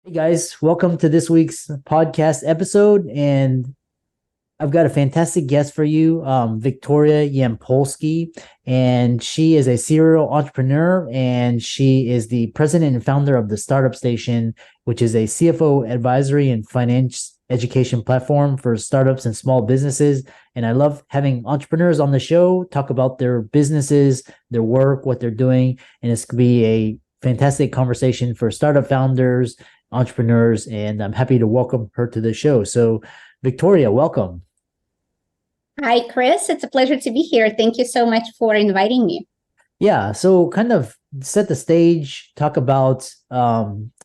Hey guys, welcome to this week's podcast episode. And I've got a fantastic guest for you, Victoria Yampolsky. And she is a serial entrepreneur and she is the president and founder of the Startup Station, which is a CFO advisory and finance education platform for startups and small businesses. And I love having entrepreneurs on the show talk about their businesses, their work, what they're doing. And it's going to be a fantastic conversation for startup founders, entrepreneurs, and I'm happy to welcome her to the show. So, Victoria, welcome. Hi, Chris. It's a pleasure to be here. Thank you so much for inviting me. Yeah, so kind of set the stage, talk about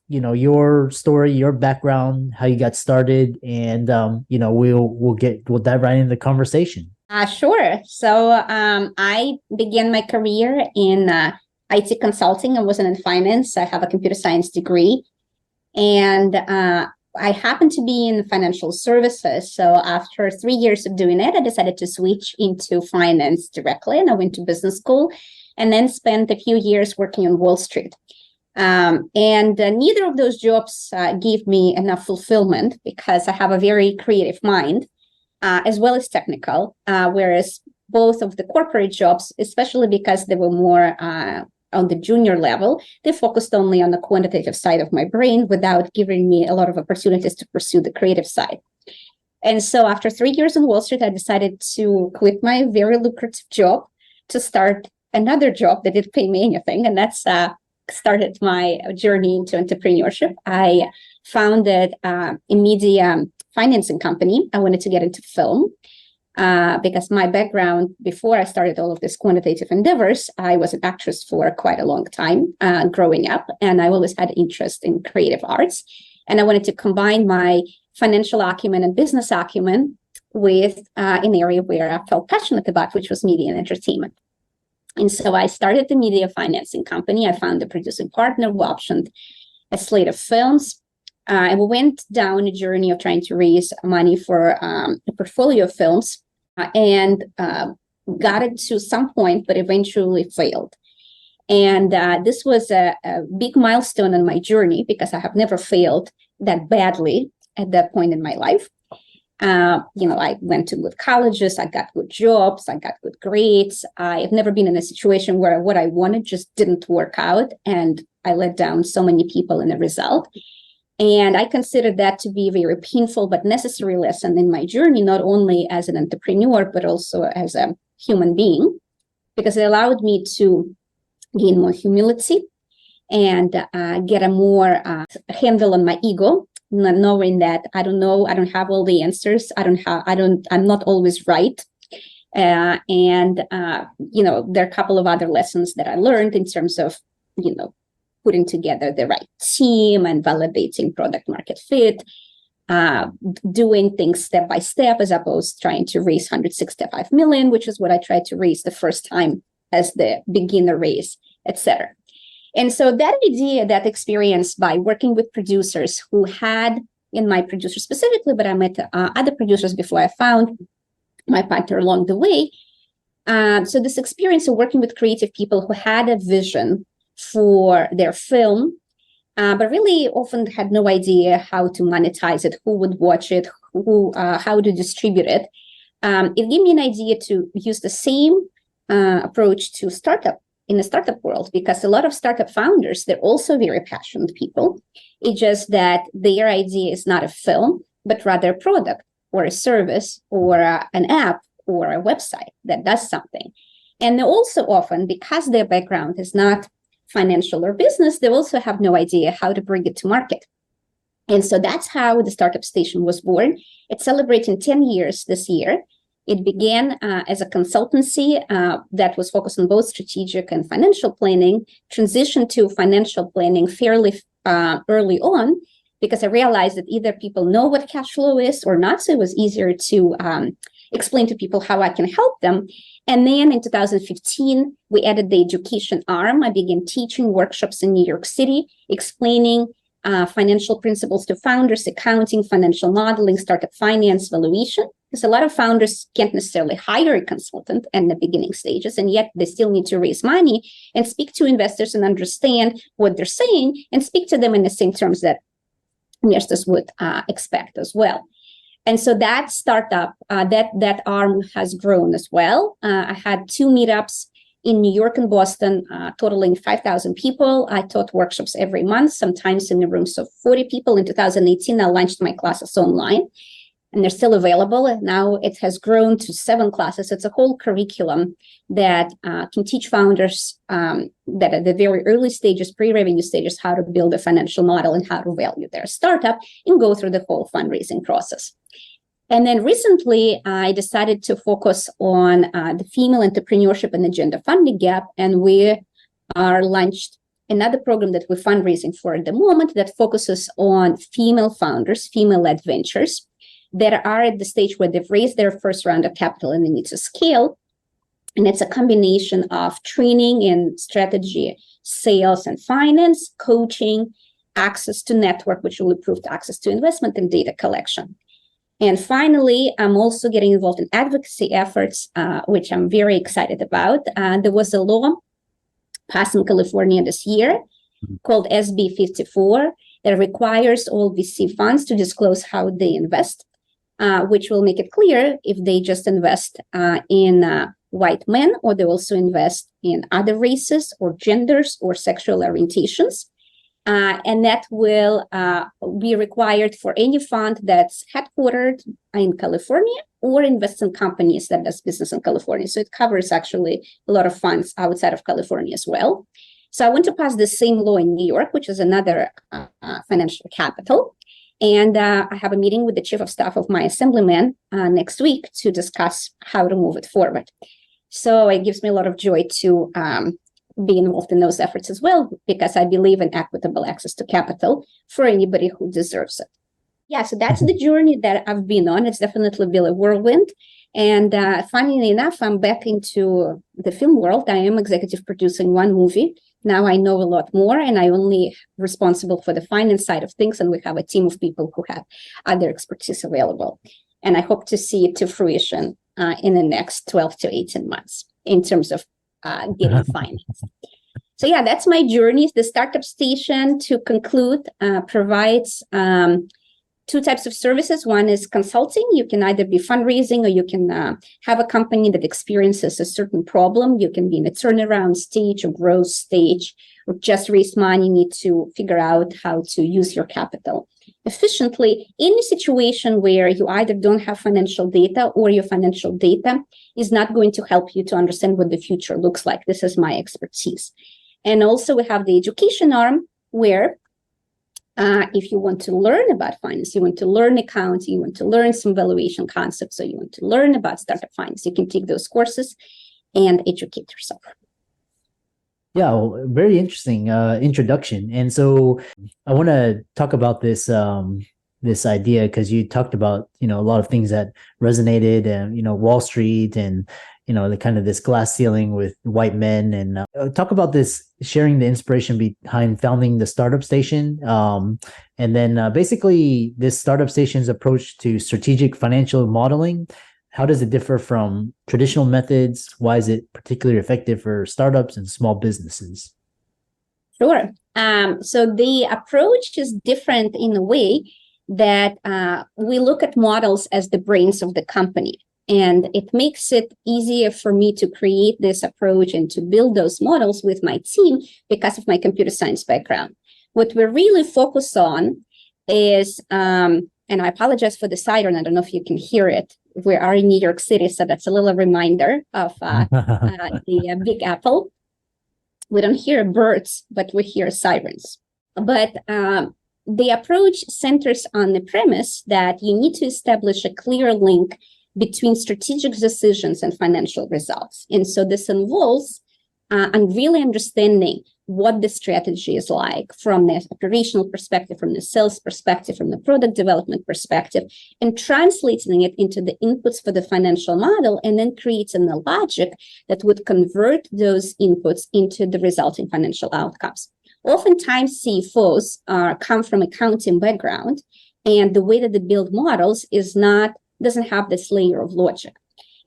your story, your background, how you got started, and we'll dive right into the conversation. Sure. I began my career in IT consulting. I wasn't in finance. I have a computer science degree. And I happened to be in financial services. So after 3 years of doing it, I decided to switch into finance directly. And I went to business school and then spent a few years working on Wall Street. Neither of those jobs gave me enough fulfillment because I have a very creative mind, as well as technical, whereas both of the corporate jobs, especially because they were more on the junior level, they focused only on the quantitative side of my brain without giving me a lot of opportunities to pursue the creative side. And so after 3 years on Wall Street, I decided to quit my very lucrative job to start another job that didn't pay me anything. And that's started my journey into entrepreneurship. I founded a media financing company. I wanted to get into film. Because my background before I started all of these quantitative endeavors, I was an actress for quite a long time growing up, and I always had interest in creative arts. And I wanted to combine my financial acumen and business acumen with an area where I felt passionate about, which was media and entertainment. And so I started the media financing company. I found a producing partner who optioned a slate of films. And we went down a journey of trying to raise money for a portfolio of films and got it to some point, but eventually failed. And this was a big milestone in my journey because I have never failed that badly at that point in my life. I went to good colleges, I got good jobs, I got good grades. I've never been in a situation where what I wanted just didn't work out, and I let down so many people in the result. And I consider that to be a very painful but necessary lesson in my journey, not only as an entrepreneur, but also as a human being, because it allowed me to gain more humility and get a more handle on my ego, knowing that I don't know, I don't have all the answers. I'm not always right. There are a couple of other lessons that I learned in terms of, putting together the right team and validating product market fit, doing things step by step, as opposed to trying to raise 165 million, which is what I tried to raise the first time as the beginner raise, etc. And so that idea, that experience by working with producers who had, in my producer specifically, but I met other producers before I found my partner along the way. So this experience of working with creative people who had a vision for their film, but really often had no idea how to monetize it, who would watch it, how to distribute it. It gave me an idea to use the same approach to in the startup world, because a lot of startup founders, they're also very passionate people. It's just that their idea is not a film, but rather a product or a service or an app or a website that does something. And they also often, because their background is not financial or business, they also have no idea how to bring it to market. And so that's how the Startup Station was born. It's celebrating 10 years this year. It began as a consultancy that was focused on both strategic and financial planning, transitioned to financial planning fairly early on, because I realized that either people know what cash flow is or not, so it was easier to explain to people how I can help them. And then in 2015, we added the education arm. I began teaching workshops in New York City, explaining financial principles to founders, accounting, financial modeling, startup finance, valuation. Because a lot of founders can't necessarily hire a consultant in the beginning stages, and yet they still need to raise money and speak to investors and understand what they're saying and speak to them in the same terms that investors would expect as well. And so that startup, that arm has grown as well. I had 2 meetups in New York and Boston, totaling 5,000 people. I taught workshops every month, sometimes in the rooms of 40 people. In 2018, I launched my classes online, and they're still available. And now it has grown to 7 classes. It's a whole curriculum that can teach founders that at the very early stages, pre-revenue stages, how to build a financial model and how to value their startup and go through the whole fundraising process. And then recently, I decided to focus on the female entrepreneurship and the gender funding gap. And we are launched another program that we're fundraising for at the moment that focuses on female founders, female-led ventures that are at the stage where they've raised their first round of capital and they need to scale. And it's a combination of training in strategy, sales and finance, coaching, access to network, which will improve access to investment and data collection. And finally, I'm also getting involved in advocacy efforts, which I'm very excited about. There was a law passed in California this year called SB 54 that requires all VC funds to disclose how they invest, which will make it clear if they just invest in white men or they also invest in other races or genders or sexual orientations. And that will be required for any fund that's headquartered in California or invests in companies that does business in California. So it covers actually a lot of funds outside of California as well. So I want to pass the same law in New York, which is another financial capital. And I have a meeting with the chief of staff of my assemblyman next week to discuss how to move it forward. So it gives me a lot of joy to be involved in those efforts as well, because I believe in equitable access to capital for anybody who deserves it. Yeah, so that's the journey that I've been on. It's definitely been a whirlwind. And funnily enough, I'm back into the film world. I am executive producing 1 movie. Now I know a lot more, and I'm only responsible for the finance side of things. And we have a team of people who have other expertise available. And I hope to see it to fruition in the next 12 to 18 months in terms of getting financed. So yeah, that's my journey. The Startup Station, to conclude, provides 2 types of services. One is consulting. You can either be fundraising or you can have a company that experiences a certain problem. You can be in a turnaround stage or growth stage or just raise money, need to figure out how to use your capital efficiently in a situation where you either don't have financial data or your financial data is not going to help you to understand what the future looks like. This is my expertise. And also we have the education arm where if you want to learn about finance, you want to learn accounting, you want to learn some valuation concepts, or you want to learn about startup finance, you can take those courses and educate yourself. Yeah, well, very interesting introduction. And so I want to talk about this this idea because you talked about, a lot of things that resonated and, Wall Street and, the kind of this glass ceiling with white men, and talk about this, sharing the inspiration behind founding the Startup Station. And then basically this Startup Station's approach to strategic financial modeling. How does it differ from traditional methods? Why is it particularly effective for startups and small businesses? Sure. So the approach is different in a way that we look at models as the brains of the company. And it makes it easier for me to create this approach and to build those models with my team because of my computer science background. What we're really focused on is, and I apologize for the siren, I don't know if you can hear it. We are in New York City, so that's a little reminder of the Big Apple. We don't hear birds, but we hear sirens. But the approach centers on the premise that you need to establish a clear link between strategic decisions and financial results. And so this involves really understanding what the strategy is like from the operational perspective, from the sales perspective, from the product development perspective, and translating it into the inputs for the financial model, and then creating a logic that would convert those inputs into the resulting financial outcomes. Oftentimes, CFOs come from accounting background, and the way that they build models doesn't have this layer of logic.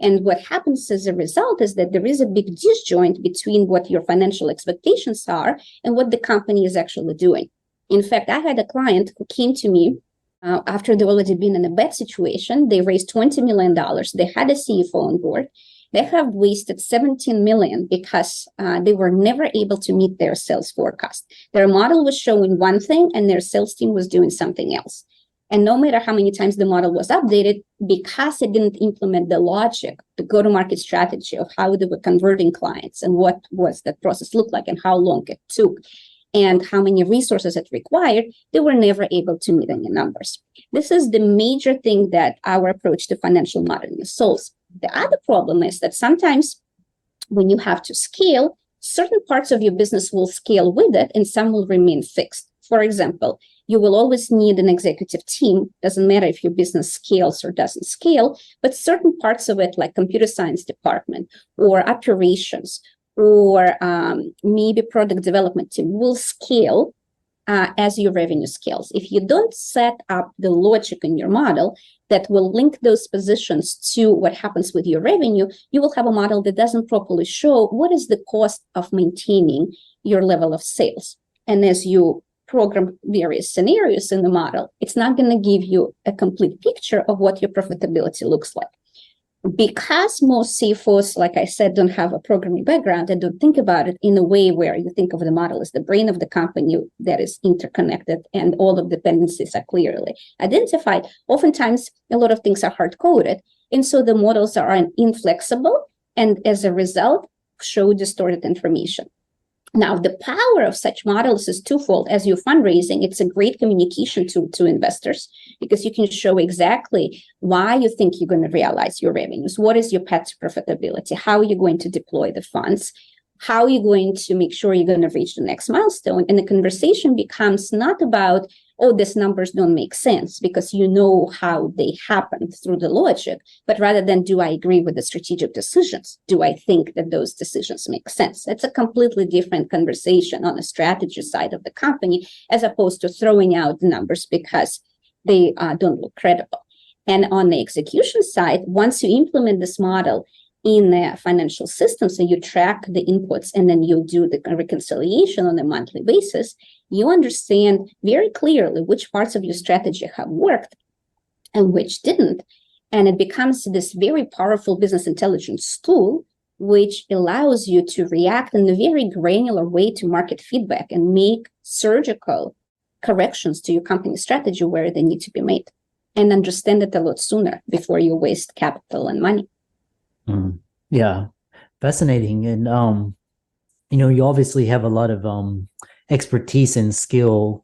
And what happens as a result is that there is a big disjoint between what your financial expectations are and what the company is actually doing. In fact, I had a client who came to me after they already been in a bad situation. They raised $20 million. They had a CFO on board. They have wasted $17 million because they were never able to meet their sales forecast. Their model was showing one thing and their sales team was doing something else. And no matter how many times the model was updated, because it didn't implement the logic, the go-to-market strategy of how they were converting clients and what was that process look like and how long it took and how many resources it required, they were never able to meet any numbers. This is the major thing that our approach to financial modeling solves. The other problem is that sometimes when you have to scale, certain parts of your business will scale with it and some will remain fixed. For example, you will always need an executive team. Doesn't matter if your business scales or doesn't scale, but certain parts of it, like computer science department or operations or maybe product development team, will scale as your revenue scales. If you don't set up the logic in your model that will link those positions to what happens with your revenue, you will have a model that doesn't properly show what is the cost of maintaining your level of sales. And as you program various scenarios in the model, it's not going to give you a complete picture of what your profitability looks like. Because most CFOs, like I said, don't have a programming background and don't think about it in a way where you think of the model as the brain of the company that is interconnected and all of the dependencies are clearly identified, oftentimes a lot of things are hard-coded. And so the models are inflexible and as a result show distorted information. Now, the power of such models is twofold. As you're fundraising, it's a great communication tool to investors because you can show exactly why you think you're going to realize your revenues. What is your path to profitability? How are you going to deploy the funds? How are you going to make sure you're going to reach the next milestone? And the conversation becomes not about, oh, these numbers don't make sense because you know how they happen through the logic, but rather than, do I agree with the strategic decisions? Do I think that those decisions make sense? It's a completely different conversation on the strategy side of the company, as opposed to throwing out the numbers because they don't look credible. And on the execution side, once you implement this model in a financial system, so you track the inputs and then you do the reconciliation on a monthly basis, you understand very clearly which parts of your strategy have worked and which didn't. And it becomes this very powerful business intelligence tool, which allows you to react in a very granular way to market feedback and make surgical corrections to your company strategy where they need to be made, and understand it a lot sooner before you waste capital and money. Yeah, fascinating. And you obviously have a lot of expertise and skill,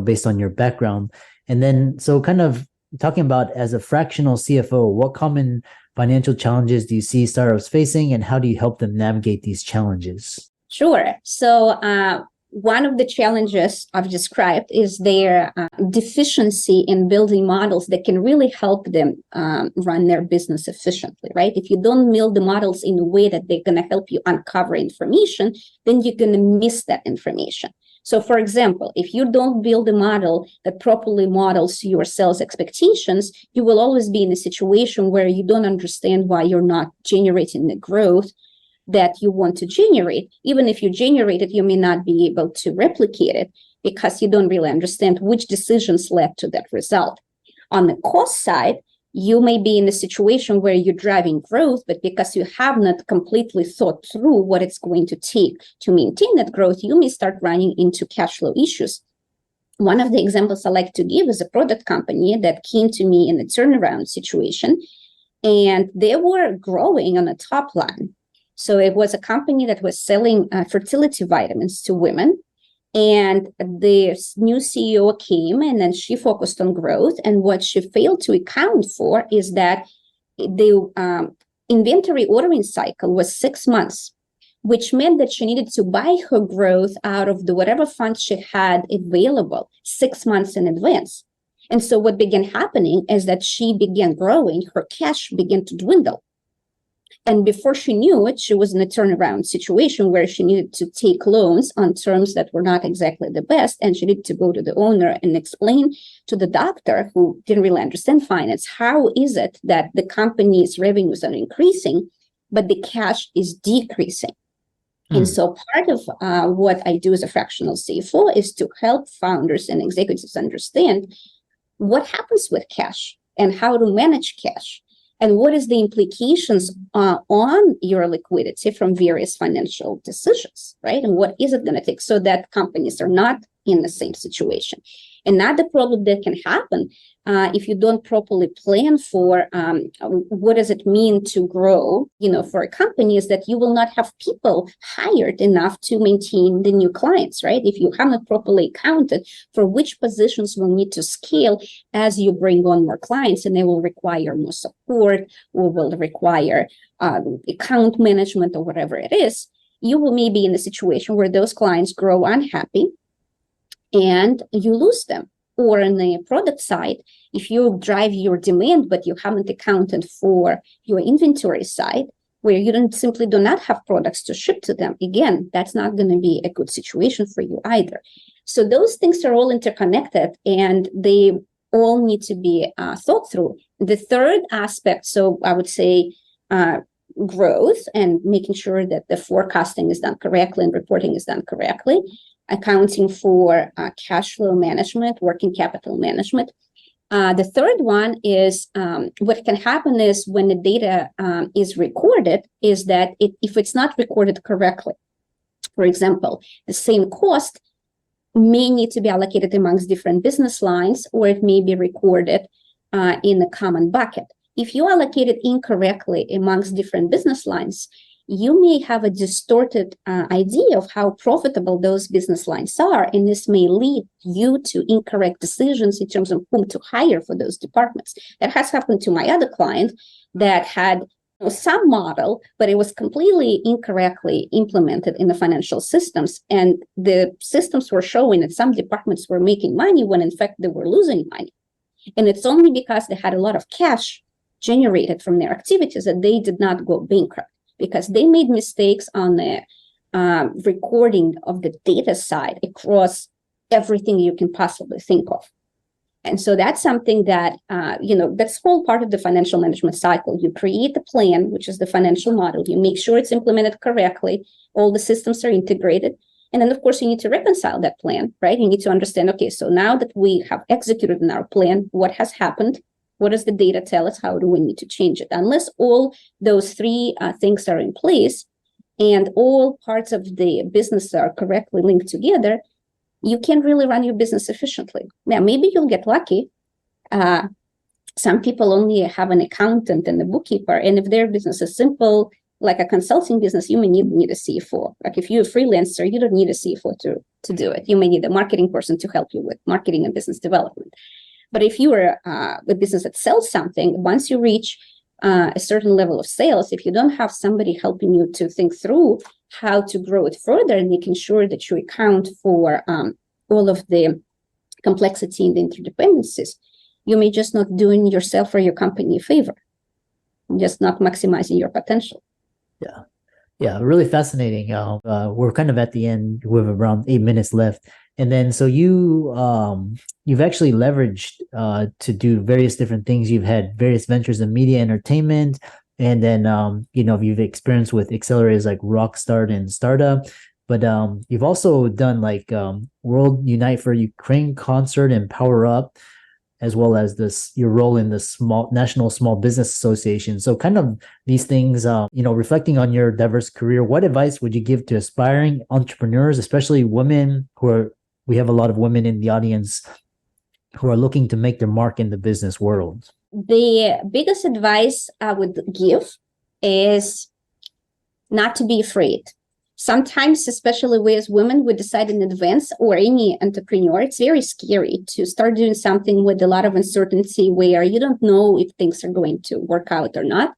based on your background. And then, so kind of talking about as a fractional CFO, what common financial challenges do you see startups facing, and how do you help them navigate these challenges? Sure. So one of the challenges I've described is their deficiency in building models that can really help them run their business efficiently, right? If you don't build the models in a way that they're going to help you uncover information, then you're going to miss that information. So, for example, if you don't build a model that properly models your sales expectations, you will always be in a situation where you don't understand why you're not generating the growth that you want to generate. Even if you generate it, you may not be able to replicate it because you don't really understand which decisions led to that result. On the cost side, you may be in a situation where you're driving growth, but because you have not completely thought through what it's going to take to maintain that growth, you may start running into cash flow issues. One of the examples I like to give is a product company that came to me in a turnaround situation, and they were growing on the top line. So it was a company that was selling fertility vitamins to women. And the new CEO came and then she focused on growth. And what she failed to account for is that the inventory ordering cycle was 6 months, which meant that she needed to buy her growth out of the whatever funds she had available 6 months in advance. And so what began happening is that she began growing, her cash began to dwindle. And before she knew it, she was in a turnaround situation where she needed to take loans on terms that were not exactly the best. And she needed to go to the owner and explain to the doctor, who didn't really understand finance, how is it that the company's revenues are increasing, but the cash is decreasing? And so part of what I do as a fractional CFO is to help founders and executives understand what happens with cash and how to manage cash, and what is the implications on your liquidity from various financial decisions, right? And what is it going to take so that companies are not in the same situation. Another problem that can happen if you don't properly plan for what does it mean to grow, for a company, is that you will not have people hired enough to maintain the new clients, right? If you haven't properly accounted for which positions will need to scale as you bring on more clients, and they will require more support or will require account management or whatever it is, you will maybe in a situation where those clients grow unhappy and you lose them. Or on the product side, if you drive your demand, but you haven't accounted for your inventory side, where you do not have products to ship to them, again, that's not going to be a good situation for you either. So those things are all interconnected, and they all need to be thought through. The third aspect, so I would say growth and making sure that the forecasting is done correctly and reporting is done correctly, accounting for cash flow management, working capital management. The third one is what can happen is when the data is recorded, is that if it's not recorded correctly, for example, the same cost may need to be allocated amongst different business lines, or it may be recorded in a common bucket. If you allocate it incorrectly amongst different business lines, you may have a distorted idea of how profitable those business lines are, and this may lead you to incorrect decisions in terms of whom to hire for those departments. That has happened to my other client that had some model, but it was completely incorrectly implemented in the financial systems, and the systems were showing that some departments were making money when in fact they were losing money. And it's only because they had a lot of cash generated from their activities that they did not go bankrupt, because they made mistakes on the recording of the data side across everything you can possibly think of. And so that's something that, that's whole part of the financial management cycle. You create the plan, which is the financial model. You make sure it's implemented correctly. All the systems are integrated. And then, of course, you need to reconcile that plan, right? You need to understand, okay, so now that we have executed in our plan, what has happened? What does the data tell us? How do we need to change it? Unless all those three things are in place and all parts of the business are correctly linked together, you can't really run your business efficiently. Now, maybe you'll get lucky. Some people only have an accountant and a bookkeeper. And if their business is simple, like a consulting business, you may need a CFO. Like if you're a freelancer, you don't need a CFO to do it. You may need a marketing person to help you with marketing and business development. But if you are a business that sells something, once you reach a certain level of sales, if you don't have somebody helping you to think through how to grow it further and making sure that you account for all of the complexity and the interdependencies, you may just not doing yourself or your company a favor, just not maximizing your potential. Yeah, really fascinating. We're kind of at the end. We have around 8 minutes left. And then, so you've actually leveraged to do various different things. You've had various ventures in media entertainment, and then you've experienced with accelerators like Rockstart and Startup. But you've also done like World Unite for Ukraine concert and Power Up, as well as your role in the National Small Business Association. So kind of these things, reflecting on your diverse career, what advice would you give to aspiring entrepreneurs, especially women we have a lot of women in the audience who are looking to make their mark in the business world? The biggest advice I would give is not to be afraid. Sometimes, especially we as women, we decide in advance, or any entrepreneur, it's very scary to start doing something with a lot of uncertainty where you don't know if things are going to work out or not.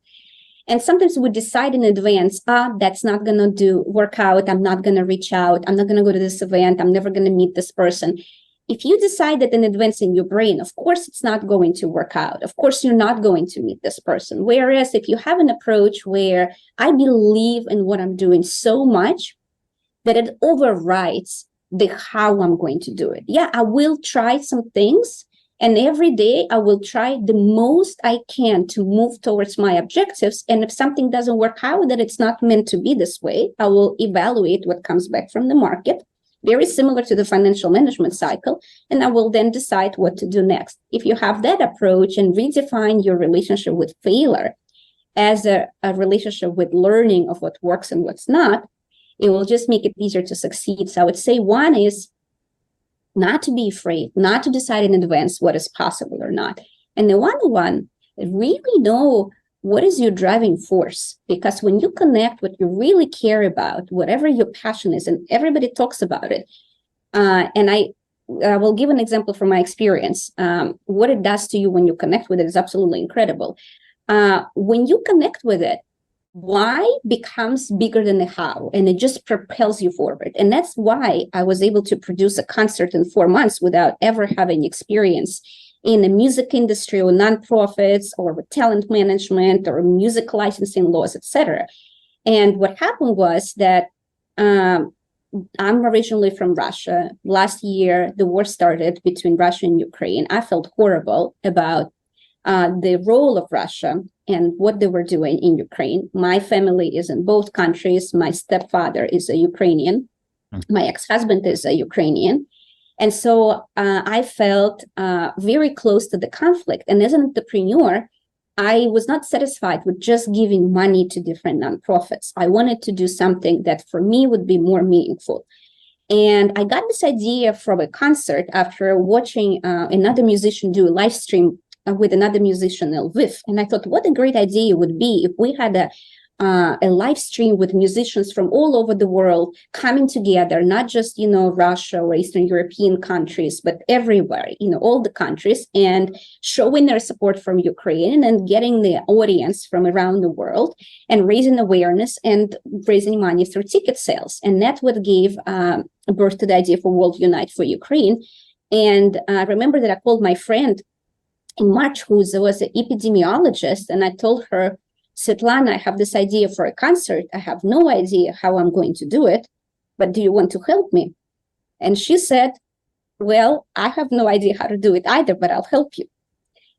And sometimes we decide in advance, that's not going to work out. I'm not going to reach out. I'm not going to go to this event. I'm never going to meet this person. If you decide that in advance in your brain, of course, it's not going to work out. Of course, you're not going to meet this person. Whereas if you have an approach where I believe in what I'm doing so much that it overrides the how I'm going to do it. Yeah, I will try some things And every day I will try the most I can to move towards my objectives. And if something doesn't work out, that it's not meant to be this way, I will evaluate what comes back from the market, very similar to the financial management cycle, and I will then decide what to do next. If you have that approach and redefine your relationship with failure as a relationship with learning of what works and what's not, it will just make it easier to succeed. So I would say one is not to be afraid, not to decide in advance what is possible or not. And the one, really know what is your driving force. Because when you connect what you really care about, whatever your passion is, and everybody talks about it, and I will give an example from my experience. What it does to you when you connect with it is absolutely incredible. When you connect with it, why becomes bigger than the how, and it just propels you forward. And that's why I was able to produce a concert in 4 months without ever having experience in the music industry or nonprofits or with talent management or music licensing laws, etc. And what happened was that I'm originally from Russia. Last year, the war started between Russia and Ukraine. I felt horrible about the role of Russia and what they were doing in Ukraine. My family is in both countries. My stepfather is a Ukrainian. My ex-husband is a Ukrainian. And so I felt very close to the conflict. And as an entrepreneur, I was not satisfied with just giving money to different nonprofits. I wanted to do something that for me would be more meaningful. And I got this idea from a concert after watching another musician do a live stream with another musician in Lviv. And I thought, what a great idea it would be if we had a live stream with musicians from all over the world coming together, not just, Russia or Eastern European countries, but everywhere, all the countries, and showing their support from Ukraine and getting the audience from around the world and raising awareness and raising money through ticket sales. And that's what gave birth to the idea for World Unite for Ukraine. And I remember that I called my friend in March, who was an epidemiologist, and I told her, Svetlana, I have this idea for a concert. I have no idea how I'm going to do it, but do you want to help me? And she said, well, I have no idea how to do it either, but I'll help you.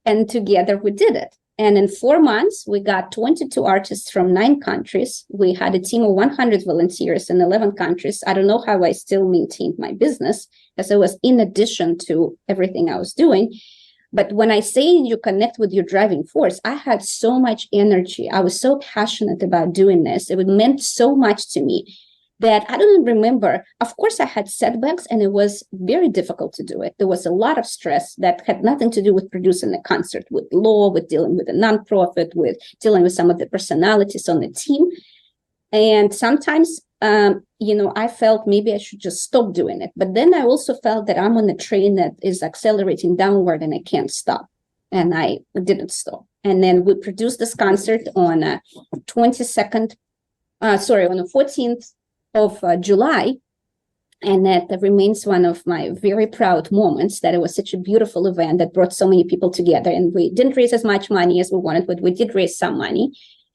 And together we did it. And in 4 months, we got 22 artists from 9 countries. We had a team of 100 volunteers in 11 countries. I don't know how I still maintained my business, as it was in addition to everything I was doing. But when I say you connect with your driving force, I had so much energy. I was so passionate about doing this. It meant so much to me that I don't remember. Of course, I had setbacks, and it was very difficult to do it. There was a lot of stress that had nothing to do with producing a concert, with law, with dealing with a nonprofit, with dealing with some of the personalities on the team. And sometimes, I felt maybe I should just stop doing it. But then I also felt that I'm on a train that is accelerating downward and I can't stop. And I didn't stop. And then we produced this concert on the 14th of July. And that remains one of my very proud moments, that it was such a beautiful event that brought so many people together. And we didn't raise as much money as we wanted, but we did raise some money.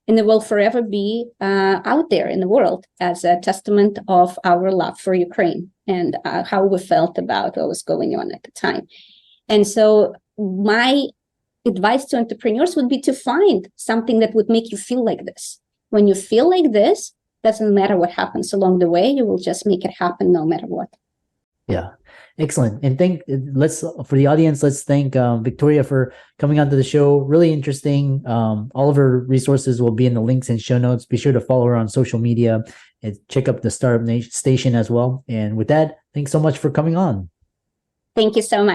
And it will forever be out there in the world as a testament of our love for Ukraine and how we felt about what was going on at the time. And so my advice to entrepreneurs would be to find something that would make you feel like this. When you feel like this, doesn't matter what happens along the way, you will just make it happen no matter what. Yeah. Excellent. And for the audience, let's thank Victoria for coming onto the show. Really interesting. All of her resources will be in the links and show notes. Be sure to follow her on social media and check up the Startup Station as well. And with that, thanks so much for coming on. Thank you so much.